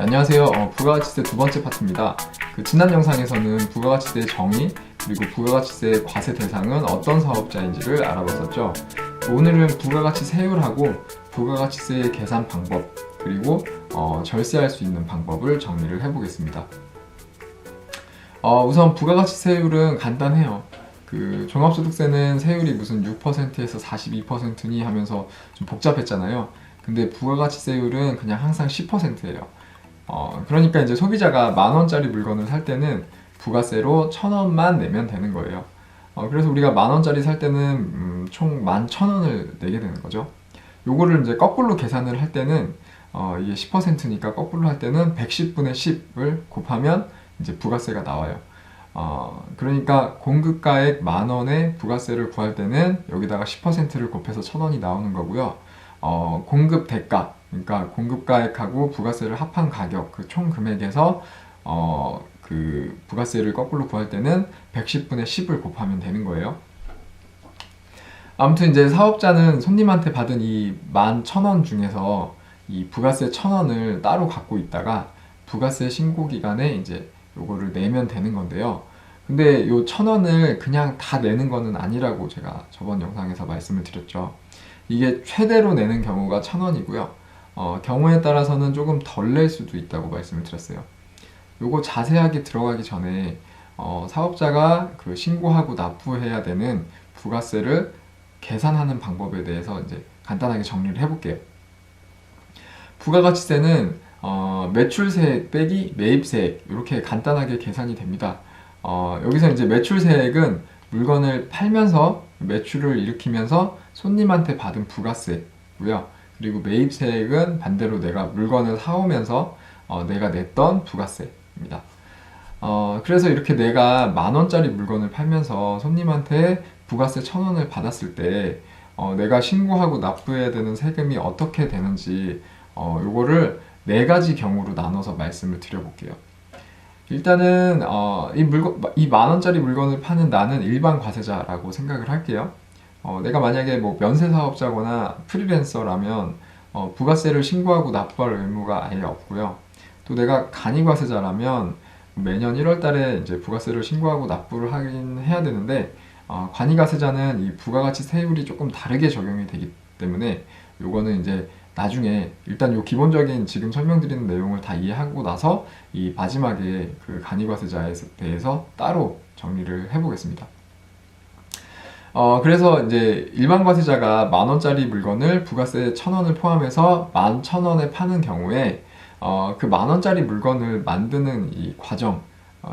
네, 안녕하세요. 부가가치세 두 번째 파트입니다. 지난 영상에서는 부가가치세의 정의 그리고 부가가치세의 과세 대상은 어떤 사업자인지를 알아봤었죠. 오늘은 부가가치세율하고 부가가치세의 계산 방법 그리고 절세할 수 있는 방법을 정리를 해보겠습니다. 우선 부가가치세율은 간단해요. 종합소득세는 세율이 무슨 6%에서 42%니 하면서 좀 복잡했잖아요. 근데 부가가치세율은 그냥 항상 10%예요. 그러니까 이제 소비자가 10,000원짜리 물건을 살 때는 부가세로 1,000원만 내면 되는 거예요. 그래서 우리가 10,000원짜리 살 때는 총 11,000원을 내게 되는 거죠. 요거를 이제 거꾸로 계산을 할 때는 이게 10%니까 거꾸로 할 때는 110분의 10을 곱하면 이제 부가세가 나와요. 그러니까 공급가액 10,000원에 부가세를 구할 때는 여기다가 10%를 곱해서 1,000원이 나오는 거고요. 공급 대가, 그러니까 공급가액하고 부가세를 합한 가격, 그 총 금액에서 부가세를 거꾸로 구할 때는 110분의 10을 곱하면 되는 거예요. 아무튼 이제 사업자는 손님한테 받은 이 11,000원 중에서 이 부가세 1,000원을 따로 갖고 있다가 부가세 신고 기간에 이제 요거를 내면 되는 건데요. 근데 요 1,000원을 그냥 다 내는 거는 아니라고 제가 저번 영상에서 말씀을 드렸죠. 이게 최대로 내는 경우가 1,000원이고요. 경우에 따라서는 조금 덜 낼 수도 있다고 말씀을 드렸어요. 요거 자세하게 들어가기 전에 사업자가 신고하고 납부해야 되는 부가세를 계산하는 방법에 대해서 이제 간단하게 정리를 해볼게요. 부가가치세는 매출세액 빼기 매입세액 이렇게 간단하게 계산이 됩니다. 여기서 이제 매출세액은 물건을 팔면서 매출을 일으키면서 손님한테 받은 부가세고요. 그리고 매입세액은 반대로 내가 물건을 사오면서 내가 냈던 부가세입니다. 그래서 이렇게 내가 10,000원짜리 물건을 팔면서 손님한테 부가세 1,000원을 받았을 때 내가 신고하고 납부해야 되는 세금이 어떻게 되는지 요거를 4가지 경우로 나눠서 말씀을 드려볼게요. 일단은 이 10,000원짜리 물건을 파는 나는 일반 과세자라고 생각을 할게요. 내가 만약에 뭐 면세 사업자거나 프리랜서라면 부가세를 신고하고 납부할 의무가 아예 없고요. 또 내가 간이 과세자라면 매년 1월 달에 이제 부가세를 신고하고 납부를 하긴 해야 되는데 간이 과세자는 이 부가가치 세율이 조금 다르게 적용이 되기 때문에 요거는 이제 나중에 일단 요 기본적인 지금 설명드리는 내용을 다 이해하고 나서 이 마지막에 간이과세자에 대해서 따로 정리를 해보겠습니다. 그래서 이제 일반 과세자가 10,000원짜리 물건을 부가세 1,000원을 포함해서 11,000원에 파는 경우에 그 10,000원짜리 물건을 만드는 이 과정,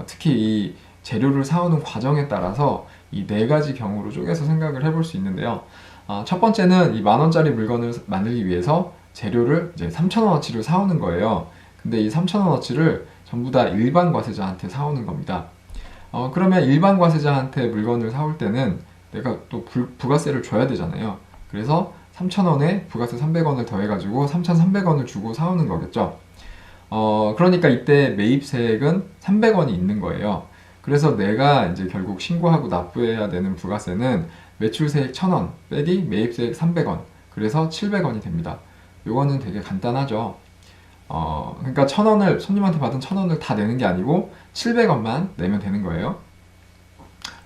특히 이 재료를 사오는 과정에 따라서 이 4가지 경우로 쪼개서 생각을 해볼 수 있는데요. 첫 번째는 이 10,000원짜리 물건을 만들기 위해서 재료를 이제 3,000원어치를 사오는 거예요. 근데 이 3,000원어치를 전부 다 일반 과세자한테 사오는 겁니다. 그러면 일반 과세자한테 물건을 사올 때는 내가 또 부가세를 줘야 되잖아요. 그래서 3,000원에 부가세 300원을 더해가지고 3,300원을 주고 사오는 거겠죠. 그러니까 이때 매입세액은 300원이 있는 거예요. 그래서 내가 이제 결국 신고하고 납부해야 되는 부가세는 매출세액 1,000원 빼기 매입세액 300원, 그래서 700원이 됩니다. 요거는 되게 간단하죠. 그러니까 1,000원을 손님한테 받은 1,000원을 다 내는 게 아니고 700원만 내면 되는 거예요.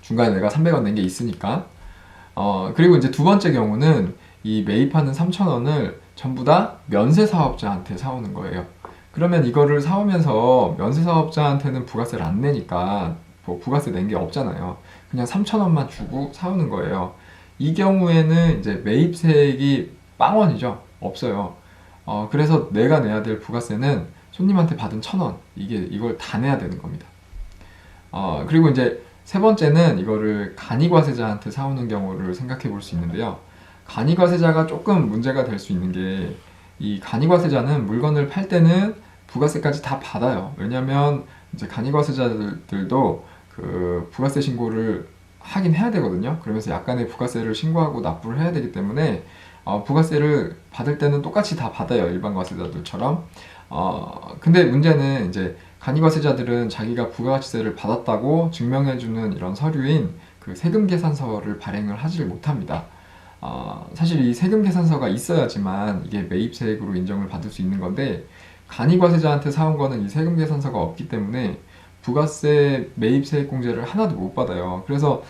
중간에 내가 300원 낸 게 있으니까. 그리고 이제 두 번째 경우는 이 매입하는 3,000원을 전부 다 면세 사업자한테 사오는 거예요. 그러면 이거를 사오면서 면세 사업자한테는 부가세를 안 내니까 뭐 부가세 낸 게 없잖아요. 그냥 3,000원만 주고 사오는 거예요. 이 경우에는 이제 매입세액이 빵원이죠. 없어요. 그래서 내가 내야 될 부가세는 손님한테 받은 1,000원, 이걸 다 내야 되는 겁니다. 그리고 이제 세 번째는 이거를 간이과세자한테 사오는 경우를 생각해 볼 수 있는데요. 간이과세자가 조금 문제가 될 수 있는 게, 이 간이과세자는 물건을 팔 때는 부가세까지 다 받아요. 왜냐면 이제 간이과세자들도 부가세 신고를 하긴 해야 되거든요. 그러면서 약간의 부가세를 신고하고 납부를 해야 되기 때문에 부가세를 받을 때는 똑같이 다 받아요. 일반 과세자들처럼. 근데 문제는 이제 간이과세자들은 자기가 부가가치세를 받았다고 증명해주는 이런 서류인 세금 계산서를 발행을 하지 못합니다. 사실 이 세금 계산서가 있어야지만 이게 매입세액으로 인정을 받을 수 있는 건데, 간이과세자한테 사온 거는 이 세금 계산서가 없기 때문에 부가세 매입 세액공제를 하나도 못 받아요. 그래서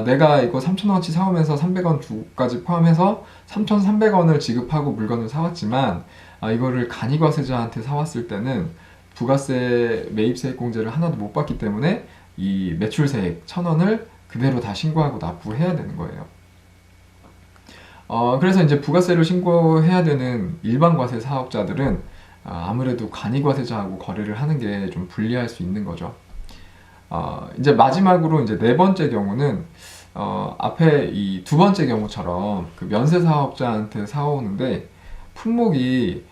내가 이거 3,000원어치 사오면서 300원 주고까지 포함해서 3,300원을 지급하고 물건을 사왔지만 이거를 간이과세자한테 사왔을 때는 부가세 매입 세액공제를 하나도 못 받기 때문에 이 매출세액 1,000원을 그대로 다 신고하고 납부해야 되는 거예요. 그래서 이제 부가세를 신고해야 되는 일반 과세 사업자들은 아무래도 간이과세자하고 거래를 하는 게 좀 불리할 수 있는 거죠. 이제 마지막으로 이제 네 번째 경우는 앞에 이 두 번째 경우처럼 그 면세 사업자한테 사오는데 품목이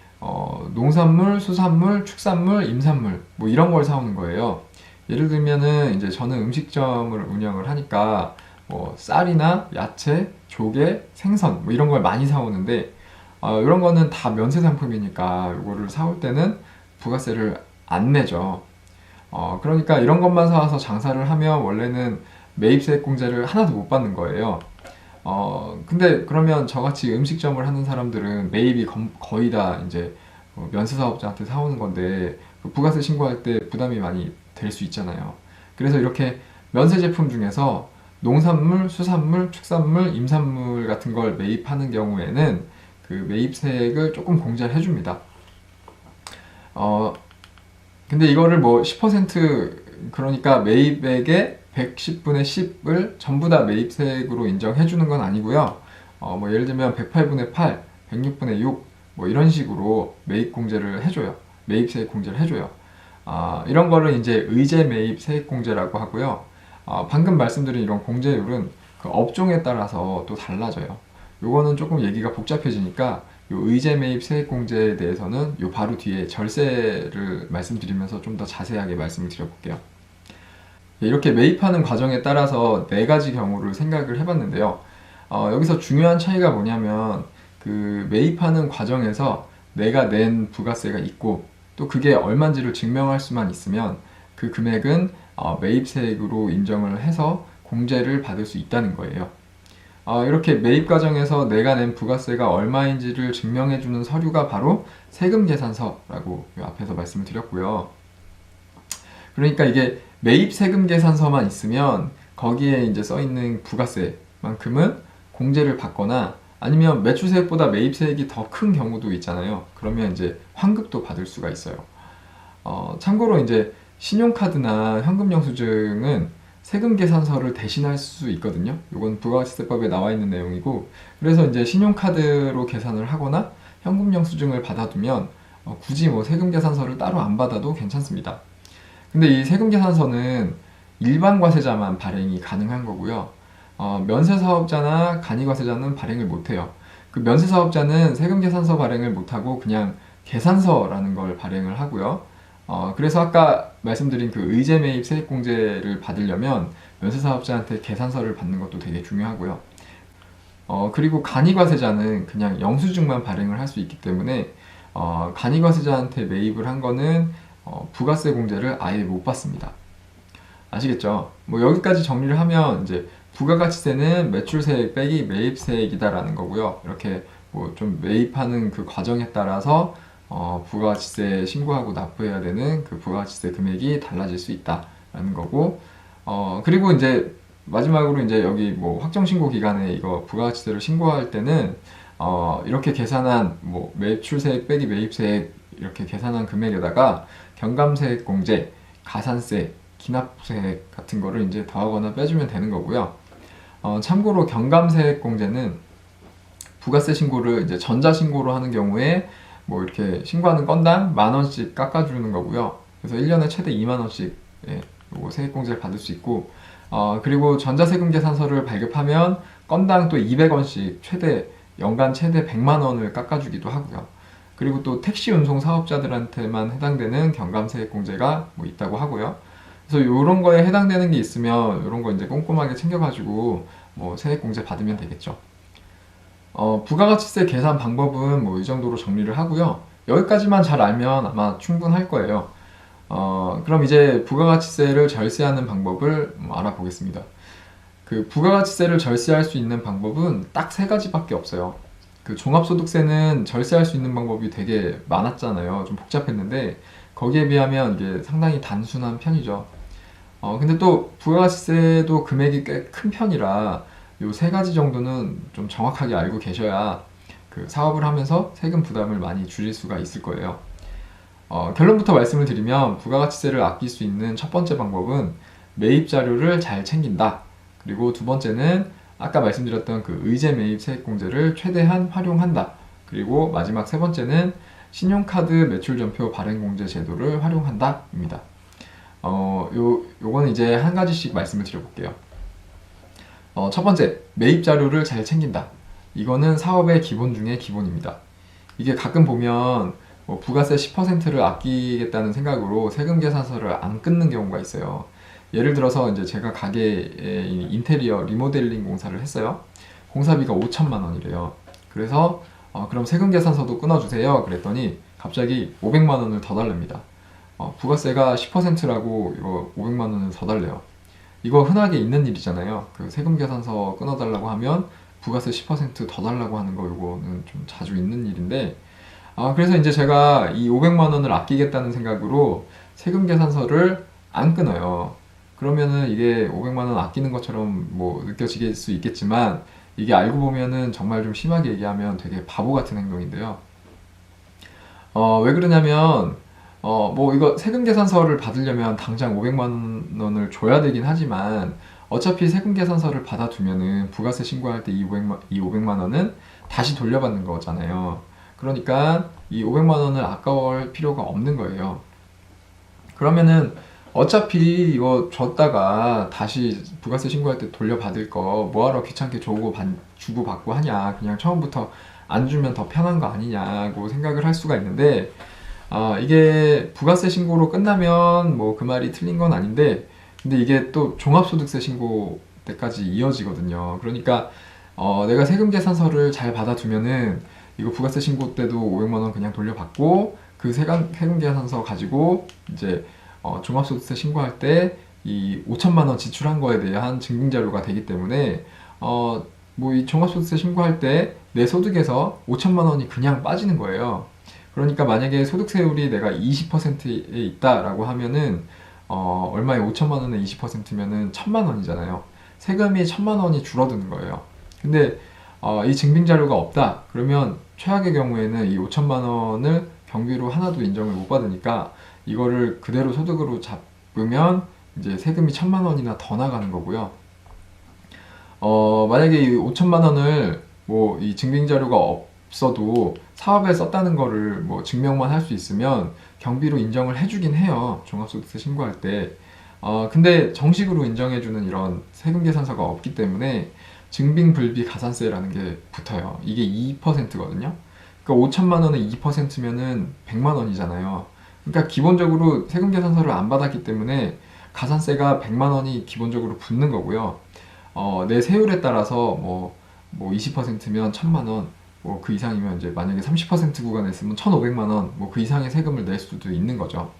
농산물, 수산물, 축산물, 임산물 뭐 이런 걸 사오는 거예요. 예를 들면은 이제 저는 음식점을 운영을 하니까 뭐 쌀이나 야채, 조개, 생선 뭐 이런 걸 많이 사오는데 이런 거는 다 면세 상품이니까 이거를 사올 때는 부가세를 안 내죠. 그러니까 이런 것만 사와서 장사를 하면 원래는 매입세액 공제를 하나도 못 받는 거예요. 근데 그러면 저같이 음식점을 하는 사람들은 매입이 거의 다 이제 면세 사업자한테 사오는 건데 그 부가세 신고할 때 부담이 많이 될 수 있잖아요. 그래서 이렇게 면세 제품 중에서 농산물, 수산물, 축산물, 임산물 같은 걸 매입하는 경우에는 그 매입세액을 조금 공제를 해줍니다. 근데 이거를 뭐 10% 그러니까 매입액의 110분의 10을 전부 다 매입세액으로 인정해주는 건 아니고요. 뭐 예를 들면 108분의 8, 106분의 6, 뭐 이런 식으로 매입 공제를 해줘요. 매입세액 공제를 해줘요. 이런 거를 이제 의제 매입 세액 공제라고 하고요. 방금 말씀드린 이런 공제율은 그 업종에 따라서 또 달라져요. 요거는 조금 얘기가 복잡해지니까 요 의제 매입 세액 공제에 대해서는 요 바로 뒤에 절세를 말씀드리면서 좀 더 자세하게 말씀을 드려볼게요. 이렇게 매입하는 과정에 따라서 네 가지 경우를 생각을 해봤는데요. 여기서 중요한 차이가 뭐냐면 그 매입하는 과정에서 내가 낸 부가세가 있고 또 그게 얼마인지를 증명할 수만 있으면 그 금액은 매입세액으로 인정을 해서 공제를 받을 수 있다는 거예요. 이렇게 매입 과정에서 내가 낸 부가세가 얼마인지를 증명해주는 서류가 바로 세금계산서라고 앞에서 말씀을 드렸고요. 그러니까 이게 매입 세금계산서만 있으면 거기에 이제 써있는 부가세만큼은 공제를 받거나 아니면 매출세액보다 매입세액이 더 큰 경우도 있잖아요. 그러면 이제 환급도 받을 수가 있어요. 참고로 이제 신용카드나 현금영수증은 세금계산서를 대신할 수 있거든요. 이건 부가가치세법에 나와 있는 내용이고, 그래서 이제 신용카드로 계산을 하거나 현금영수증을 받아두면 굳이 뭐 세금계산서를 따로 안 받아도 괜찮습니다. 근데 이 세금계산서는 일반 과세자만 발행이 가능한 거고요. 면세사업자나 간이과세자는 발행을 못해요. 그 면세사업자는 세금계산서 발행을 못하고 그냥 계산서라는 걸 발행을 하고요. 그래서 아까 말씀드린 그 의제매입 세액공제를 받으려면 면세사업자한테 계산서를 받는 것도 되게 중요하고요. 그리고 간이과세자는 그냥 영수증만 발행을 할 수 있기 때문에 간이과세자한테 매입을 한 거는 부가세 공제를 아예 못 받습니다. 아시겠죠? 뭐 여기까지 정리를 하면 이제 부가가치세는 매출세액 빼기 매입세액이다라는 거고요. 이렇게 뭐 좀 매입하는 그 과정에 따라서 부가가치세 신고하고 납부해야 되는 그 부가가치세 금액이 달라질 수 있다라는 거고, 그리고 이제 마지막으로 이제 여기 뭐 확정신고 기간에 이거 부가가치세를 신고할 때는 이렇게 계산한 뭐 매출세액 빼기 매입세액 이렇게 계산한 금액에다가 경감세액 공제, 가산세, 기납세액 같은 거를 이제 더하거나 빼주면 되는 거고요. 참고로 경감세액 공제는 부가세 신고를 이제 전자신고로 하는 경우에 뭐 이렇게 신고하는 건당 10,000원씩 깎아주는 거고요. 그래서 1년에 최대 20,000원씩 요거 세액공제를 받을 수 있고, 그리고 전자세금계산서를 발급하면 건당 또 200원씩 연간 최대 100만원을 깎아주기도 하고요. 그리고 또 택시 운송 사업자들한테만 해당되는 경감세액공제가 뭐 있다고 하고요. 그래서 이런 거에 해당되는 게 있으면 이런 거 이제 꼼꼼하게 챙겨가지고 뭐 세액공제 받으면 되겠죠. 부가가치세 계산 방법은 뭐 이 정도로 정리를 하고요. 여기까지만 잘 알면 아마 충분할 거예요. 그럼 이제 부가가치세를 절세하는 방법을 알아보겠습니다. 그 부가가치세를 절세할 수 있는 방법은 딱 세 가지밖에 없어요. 그 종합소득세는 절세할 수 있는 방법이 되게 많았잖아요. 좀 복잡했는데 거기에 비하면 이게 상당히 단순한 편이죠. 근데 또 부가가치세도 금액이 꽤 큰 편이라 요 세 가지 정도는 좀 정확하게 알고 계셔야 그 사업을 하면서 세금 부담을 많이 줄일 수가 있을 거예요. 결론부터 말씀을 드리면 부가가치세를 아낄 수 있는 첫 번째 방법은 매입 자료를 잘 챙긴다. 그리고 두 번째는 아까 말씀드렸던 그 의제 매입 세액공제를 최대한 활용한다. 그리고 마지막 세 번째는 신용카드 매출전표 발행공제 제도를 활용한다입니다. 요거는 이제 한 가지씩 말씀을 드려볼게요. 첫 번째, 매입 자료를 잘 챙긴다. 이거는 사업의 기본 중에 기본입니다. 이게 가끔 보면 뭐 부가세 10%를 아끼겠다는 생각으로 세금 계산서를 안 끊는 경우가 있어요. 예를 들어서 이제 제가 가게에 인테리어 리모델링 공사를 했어요. 공사비가 5천만 원이래요. 그래서 그럼 세금 계산서도 끊어주세요. 그랬더니 갑자기 500만 원을 더 달랍니다. 부가세가 10%라고 이거 500만 원을 더 달래요. 이거 흔하게 있는 일이잖아요. 그 세금 계산서 끊어달라고 하면 부가세 10%더 달라고 하는 거 이거는 좀 자주 있는 일인데 그래서 이제 제가 이 500만 원을 아끼겠다는 생각으로 세금 계산서를 안 끊어요. 그러면은 이게 500만 원 아끼는 것처럼 뭐 느껴질 수 있겠지만 이게 알고 보면은 정말 좀 심하게 얘기하면 되게 바보 같은 행동인데요. 왜 그러냐면 뭐 이거 세금 계산서를 받으려면 당장 500만 원을 줘야 되긴 하지만 어차피 세금 계산서를 받아두면은 부가세 신고할 때 이 500만 원은 다시 돌려받는 거잖아요. 그러니까 이 500만 원을 아까워할 필요가 없는 거예요. 그러면은 어차피 이거 줬다가 다시 부가세 신고할 때 돌려받을 거 뭐하러 귀찮게 주고 받고 하냐. 그냥 처음부터 안 주면 더 편한 거 아니냐고 생각을 할 수가 있는데 이게 부가세 신고로 끝나면 뭐 그 말이 틀린 건 아닌데 근데 이게 또 종합소득세 신고 때까지 이어지거든요. 그러니까 내가 세금 계산서를 잘 받아두면은 이거 부가세 신고 때도 500만 원 그냥 돌려받고 그 세금 계산서 가지고 이제 종합소득세 신고할 때 이 5천만 원 지출한 거에 대한 증빙 자료가 되기 때문에 뭐 이 종합소득세 신고할 때 내 소득에서 5천만 원이 그냥 빠지는 거예요. 그러니까 만약에 소득세율이 내가 20%에 있다라고 하면은 얼마에 5천만 원에 20%면은 1천만 원이잖아요. 세금이 1천만 원이 줄어드는 거예요. 근데 이 증빙 자료가 없다. 그러면 최악의 경우에는 이 5천만 원을 경비로 하나도 인정을 못 받으니까 이거를 그대로 소득으로 잡으면 이제 세금이 1천만 원이나 더 나가는 거고요. 만약에 이 5천만 원을 뭐 이 증빙 자료가 없어도 사업에 썼다는 거를 뭐 증명만 할 수 있으면 경비로 인정을 해주긴 해요. 종합소득세 신고할 때. 근데 정식으로 인정해주는 이런 세금 계산서가 없기 때문에 증빙불비 가산세라는 게 붙어요. 이게 2%거든요. 그러니까 5천만 원에 2%면은 100만 원이잖아요. 그러니까 기본적으로 세금 계산서를 안 받았기 때문에 가산세가 100만 원이 기본적으로 붙는 거고요. 내 세율에 따라서 뭐 20%면 1천만 원, 뭐 그 이상이면 이제 만약에 30% 구간에 있으면 1,500만 원, 뭐 그 이상의 세금을 낼 수도 있는 거죠.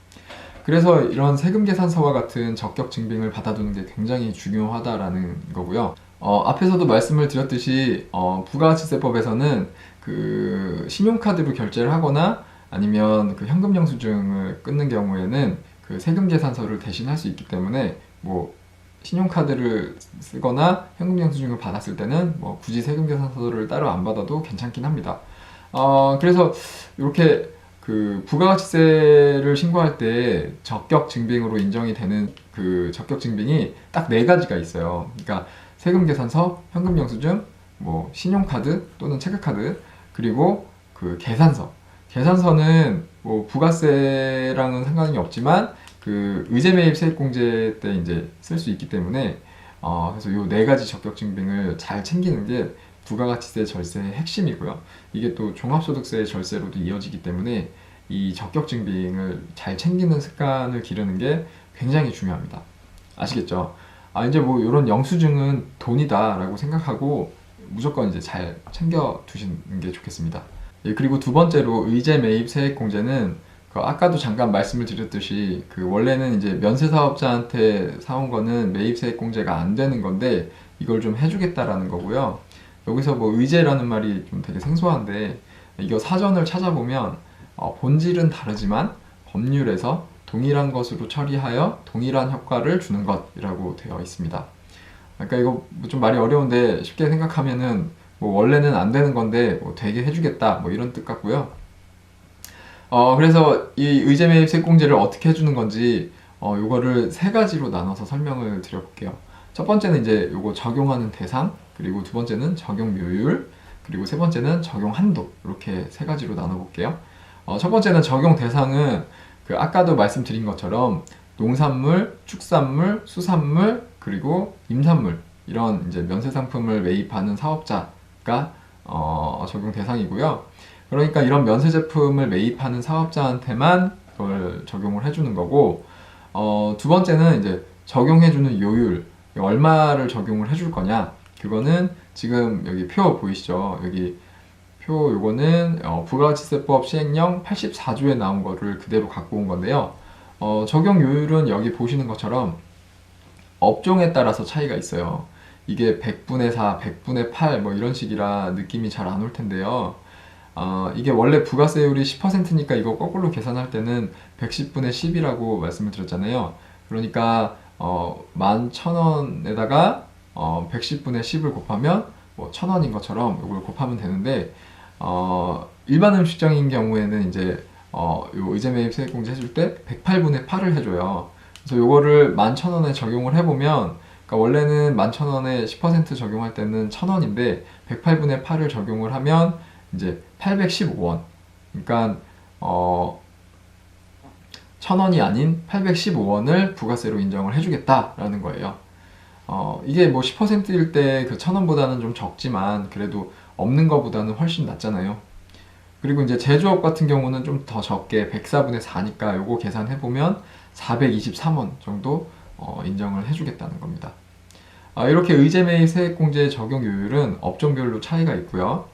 그래서 이런 세금 계산서와 같은 적격 증빙을 받아두는 게 굉장히 중요하다라는 거고요. 앞에서도 말씀을 드렸듯이 부가가치세법에서는 그 신용카드로 결제를 하거나 아니면 그 현금 영수증을 끊는 경우에는 그 세금 계산서를 대신할 수 있기 때문에 뭐 신용카드를 쓰거나 현금 영수증을 받았을 때는 뭐 굳이 세금 계산서를 따로 안 받아도 괜찮긴 합니다. 그래서 이렇게 그 부가가치세를 신고할 때 적격 증빙으로 인정이 되는 그 적격 증빙이 딱 네 가지가 있어요. 그러니까 세금 계산서, 현금 영수증, 뭐 신용카드 또는 체크카드, 그리고 그 계산서. 계산서는 뭐 부가세랑은 상관이 없지만 그 의제 매입 세액공제 때 이제 쓸 수 있기 때문에 그래서 요 네 가지 적격 증빙을 잘 챙기는 게 부가가치세 절세의 핵심이고요. 이게 또 종합소득세 절세로도 이어지기 때문에 이 적격 증빙을 잘 챙기는 습관을 기르는 게 굉장히 중요합니다. 아시겠죠? 이제 뭐 이런 영수증은 돈이다라고 생각하고 무조건 이제 잘 챙겨 두시는 게 좋겠습니다. 예, 그리고 두 번째로 의제 매입 세액 공제는 그 아까도 잠깐 말씀을 드렸듯이 그 원래는 이제 면세 사업자한테 사온 거는 매입 세액 공제가 안 되는 건데 이걸 좀 해주겠다라는 거고요. 여기서 뭐 의제라는 말이 좀 되게 생소한데 이거 사전을 찾아보면 본질은 다르지만 법률에서 동일한 것으로 처리하여 동일한 효과를 주는 것이라고 되어 있습니다. 그러니까 이거 좀 말이 어려운데 쉽게 생각하면은 뭐 원래는 안 되는 건데 뭐 되게 해주겠다 뭐 이런 뜻 같고요. 그래서 이 의제 매입 세액공제를 어떻게 해주는 건지 요거를 세 가지로 나눠서 설명을 드려볼게요. 첫 번째는 이제 요거 적용하는 대상, 그리고 두 번째는 적용 묘율, 그리고 세 번째는 적용 한도, 이렇게 세 가지로 나눠볼게요. 첫 번째는 적용 대상은 그 아까도 말씀드린 것처럼 농산물, 축산물, 수산물, 그리고 임산물 이런 이제 면세상품을 매입하는 사업자가 적용 대상이고요. 그러니까 이런 면세 제품을 매입하는 사업자한테만 그걸 적용을 해주는 거고, 두 번째는 이제 적용해주는 요율, 얼마를 적용을 해줄 거냐. 그거는 지금 여기 표 보이시죠? 여기 표 요거는 부가가치세법 시행령 84조에 나온 거를 그대로 갖고 온 건데요. 적용 요율은 여기 보시는 것처럼 업종에 따라서 차이가 있어요. 이게 100분의 4, 100분의 8 뭐 이런 식이라 느낌이 잘 안 올 텐데요. 이게 원래 부가세율이 10%니까 이거 거꾸로 계산할 때는 110분의 10이라고 말씀을 드렸잖아요. 그러니까 11,000원에다가 110분의 10을 곱하면 뭐 1,000원인 것처럼 이걸 곱하면 되는데 일반 음식점인 경우에는 이제 요 의제 매입 세액공제 해줄 때 108분의 8을 해줘요. 그래서 요거를 11,000원에 적용을 해보면, 그러니까 원래는 11,000원에 10% 적용할 때는 1,000원인데 108분의 8을 적용을 하면 이제 815원. 그러니까 1,000원이 아닌 815원을 부가세로 인정을 해주겠다라는 거예요. 이게 뭐 10%일 때 그 1,000원보다는 좀 적지만 그래도 없는 것보다는 훨씬 낫잖아요. 그리고 이제 제조업 같은 경우는 좀 더 적게 104분의 4니까 요거 계산해보면 423원 정도 인정을 해주겠다는 겁니다. 이렇게 의제 매입 세액공제 적용 요율은 업종별로 차이가 있고요.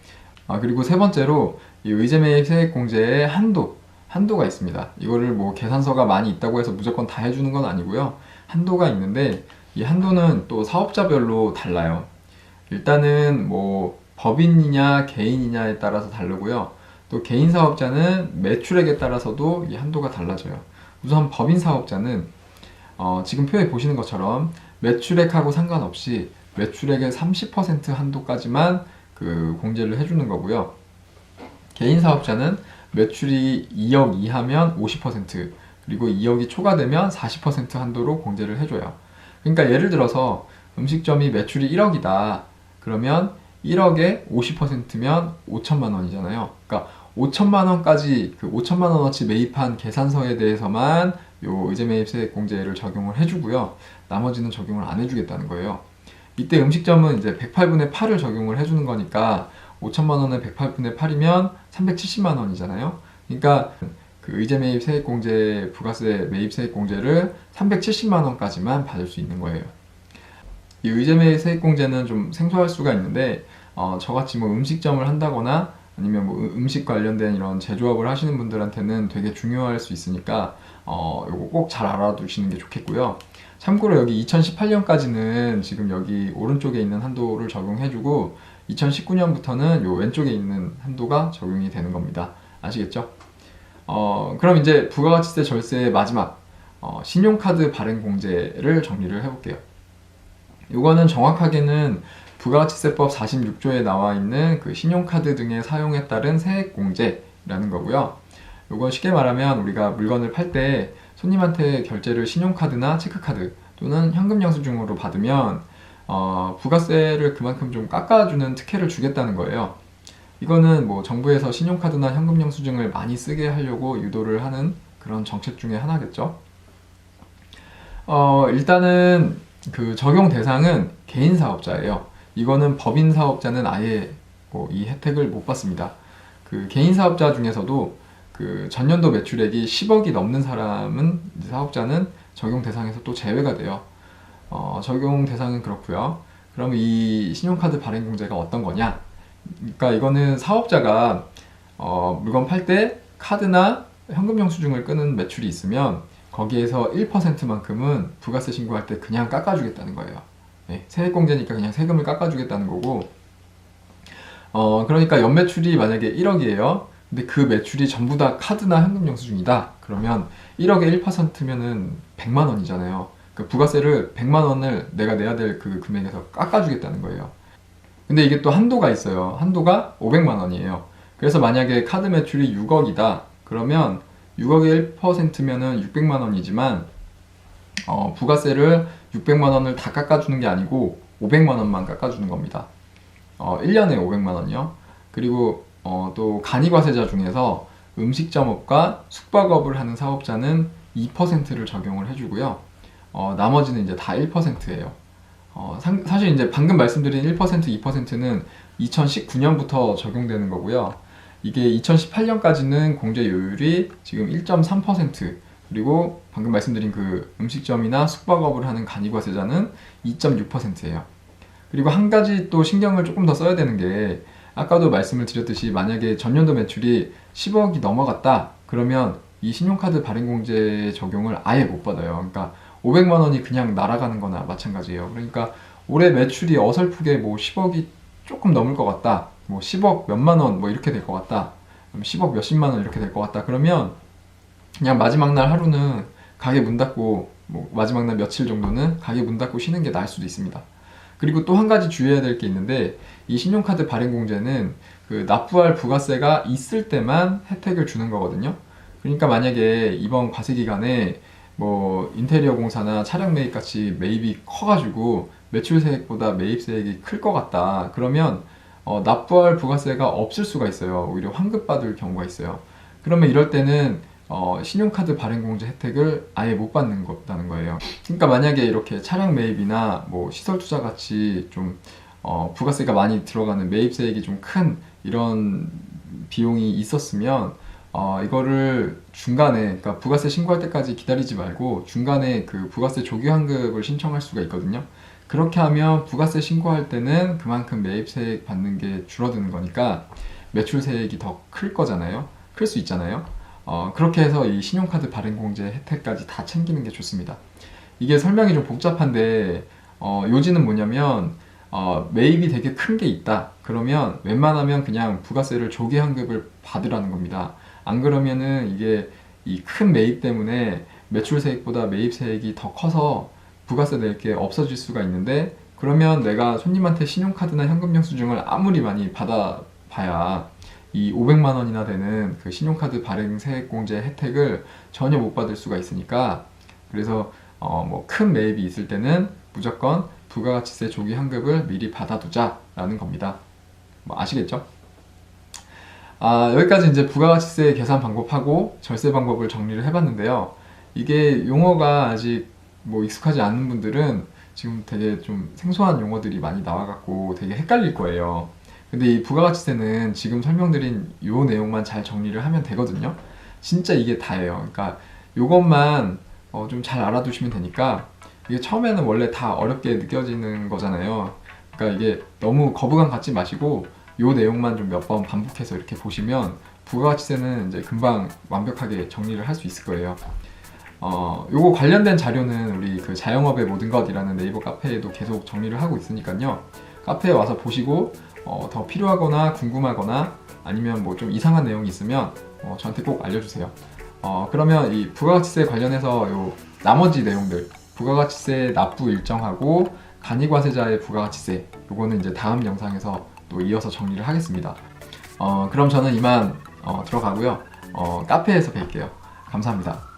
그리고 세 번째로 이 의제 매입 세액공제의 한도가 있습니다. 이거를 뭐 계산서가 많이 있다고 해서 무조건 다 해주는 건 아니고요. 한도가 있는데 이 한도는 또 사업자별로 달라요. 일단은 뭐 법인이냐 개인이냐에 따라서 다르고요. 또 개인 사업자는 매출액에 따라서도 이 한도가 달라져요. 우선 법인 사업자는 지금 표에 보시는 것처럼 매출액하고 상관없이 매출액의 30% 한도까지만 그 공제를 해주는 거고요. 개인 사업자는 매출이 2억 이하면 50%, 그리고 2억이 초과되면 40% 한도로 공제를 해줘요. 그러니까 예를 들어서 음식점이 매출이 1억이다. 그러면 1억에 50%면 5천만 원이잖아요. 그러니까 5천만 원까지 그 5천만 원어치 매입한 계산서에 대해서만 요 의제 매입세 공제를 적용을 해주고요. 나머지는 적용을 안 해주겠다는 거예요. 이때 음식점은 이제 108분의 8을 적용을 해주는 거니까 5천만 원에 108분의 8이면 370만 원이잖아요. 그러니까 그 의제 매입 세액 공제, 부가세 매입 세액 공제를 370만 원까지만 받을 수 있는 거예요. 이 의제 매입 세액 공제는 좀 생소할 수가 있는데 저같이 뭐 음식점을 한다거나 아니면 뭐 음식 관련된 이런 제조업을 하시는 분들한테는 되게 중요할 수 있으니까 요거 꼭 잘 알아두시는 게 좋겠고요. 참고로 여기 2018년까지는 지금 여기 오른쪽에 있는 한도를 적용해주고 2019년부터는 요 왼쪽에 있는 한도가 적용이 되는 겁니다. 아시겠죠? 그럼 이제 부가가치세 절세의 마지막 신용카드 발행 공제를 정리를 해볼게요. 요거는 정확하게는 부가가치세법 46조에 나와 있는 그 신용카드 등의 사용에 따른 세액 공제라는 거고요. 요건 쉽게 말하면 우리가 물건을 팔 때 손님한테 결제를 신용카드나 체크카드 또는 현금 영수증으로 받으면 부가세를 그만큼 좀 깎아주는 특혜를 주겠다는 거예요. 이거는 뭐 정부에서 신용카드나 현금 영수증을 많이 쓰게 하려고 유도를 하는 그런 정책 중에 하나겠죠. 일단은 그 적용 대상은 개인 사업자예요. 이거는 법인 사업자는 아예 이 혜택을 못 받습니다. 그 개인 사업자 중에서도 그 전년도 매출액이 10억이 넘는 사업자는 적용 대상에서 또 제외가 돼요. 적용 대상은 그렇고요. 그럼 이 신용카드 발행 공제가 어떤 거냐? 그러니까 이거는 사업자가 물건 팔 때 카드나 현금 영수증을 끄는 매출이 있으면 거기에서 1%만큼은 부가세 신고할 때 그냥 깎아주겠다는 거예요. 네, 세액공제니까 그냥 세금을 깎아주겠다는 거고, 그러니까 연매출이 만약에 1억이에요. 근데 그 매출이 전부 다 카드나 현금 영수증이다. 그러면 1억에 1%면은 100만 원이잖아요. 그 부가세를 100만 원을 내가 내야 될 그 금액에서 깎아주겠다는 거예요. 근데 이게 또 한도가 있어요. 한도가 500만 원이에요. 그래서 만약에 카드 매출이 6억이다. 그러면 6억의 1%면은 600만 원이지만 부가세를 600만 원을 다 깎아주는 게 아니고 500만 원만 깎아주는 겁니다. 1년에 500만 원이요. 그리고 또 간이과세자 중에서 음식점업과 숙박업을 하는 사업자는 2%를 적용을 해주고요. 나머지는 이제 다 1%예요. 사실 이제 방금 말씀드린 1%, 2%는 2019년부터 적용되는 거고요. 이게 2018년까지는 공제요율이 지금 1.3%, 그리고 방금 말씀드린 그 음식점이나 숙박업을 하는 간이과세자는 2.6%예요. 그리고 한 가지 또 신경을 조금 더 써야 되는 게, 아까도 말씀을 드렸듯이 만약에 전년도 매출이 10억이 넘어갔다 그러면 이 신용카드 발행공제 적용을 아예 못 받아요. 그러니까 500만 원이 그냥 날아가는 거나 마찬가지예요. 그러니까 올해 매출이 어설프게 뭐 10억이 조금 넘을 것 같다, 뭐 10억 몇만 원 뭐 이렇게 될 것 같다, 10억 몇십만 원 이렇게 될 것 같다 그러면 그냥 마지막 날 하루는 가게 문 닫고, 뭐 마지막 날 며칠 정도는 가게 문 닫고 쉬는 게 나을 수도 있습니다. 그리고 또 한 가지 주의해야 될 게 있는데, 이 신용카드 발행공제는 그 납부할 부가세가 있을 때만 혜택을 주는 거거든요. 그러니까 만약에 이번 과세 기간에 뭐 인테리어 공사나 차량 매입 같이 매입이 커가지고 매출세액보다 매입세액이 클 것 같다 그러면 납부할 부가세가 없을 수가 있어요. 오히려 환급받을 경우가 있어요. 그러면 이럴 때는 신용카드 발행공제 혜택을 아예 못 받는 거다는 거예요. 그러니까 만약에 이렇게 차량 매입이나 뭐 시설 투자 같이 좀 부가세가 많이 들어가는, 매입세액이 좀 큰 이런 비용이 있었으면 이거를 중간에, 그러니까 부가세 신고할 때까지 기다리지 말고 중간에 그 부가세 조기 환급을 신청할 수가 있거든요. 그렇게 하면 부가세 신고할 때는 그만큼 매입세액 받는 게 줄어드는 거니까 매출세액이 더 클 거잖아요. 클 수 있잖아요. 그렇게 해서 이 신용카드 발행공제 혜택까지 다 챙기는 게 좋습니다. 이게 설명이 좀 복잡한데 요지는 뭐냐면 매입이 되게 큰 게 있다 그러면 웬만하면 그냥 부가세를 조기 환급을 받으라는 겁니다. 안 그러면은 이게 이 큰 매입 때문에 매출세액보다 매입세액이 더 커서 부가세 낼 게 없어질 수가 있는데, 그러면 내가 손님한테 신용카드나 현금영수증을 아무리 많이 받아봐야 이 500만 원이나 되는 그 신용카드 발행 세액공제 혜택을 전혀 못 받을 수가 있으니까, 그래서 뭐 큰 매입이 있을 때는 무조건 부가가치세 조기 환급을 미리 받아두자 라는 겁니다. 뭐 아시겠죠? 여기까지 이제 부가가치세 계산 방법하고 절세 방법을 정리를 해봤는데요. 이게 용어가 아직 뭐 익숙하지 않은 분들은 지금 되게 좀 생소한 용어들이 많이 나와갖고 되게 헷갈릴 거예요. 근데 이 부가가치세는 지금 설명드린 요 내용만 잘 정리를 하면 되거든요. 진짜 이게 다예요. 그러니까 요것만 좀 잘 알아두시면 되니까, 이게 처음에는 원래 다 어렵게 느껴지는 거잖아요. 그러니까 이게 너무 거부감 갖지 마시고 요 내용만 좀 몇 번 반복해서 이렇게 보시면 부가가치세는 이제 금방 완벽하게 정리를 할 수 있을 거예요. 요거 관련된 자료는 우리 그 자영업의 모든 것이라는 네이버 카페에도 계속 정리를 하고 있으니까요. 카페에 와서 보시고 더 필요하거나 궁금하거나 아니면 뭐 좀 이상한 내용이 있으면 저한테 꼭 알려주세요. 그러면 이 부가가치세 관련해서 요 나머지 내용들, 부가가치세 납부 일정하고 간이과세자의 부가가치세, 요거는 이제 다음 영상에서 또 이어서 정리를 하겠습니다. 그럼 저는 이만 들어가고요. 카페에서 뵐게요. 감사합니다.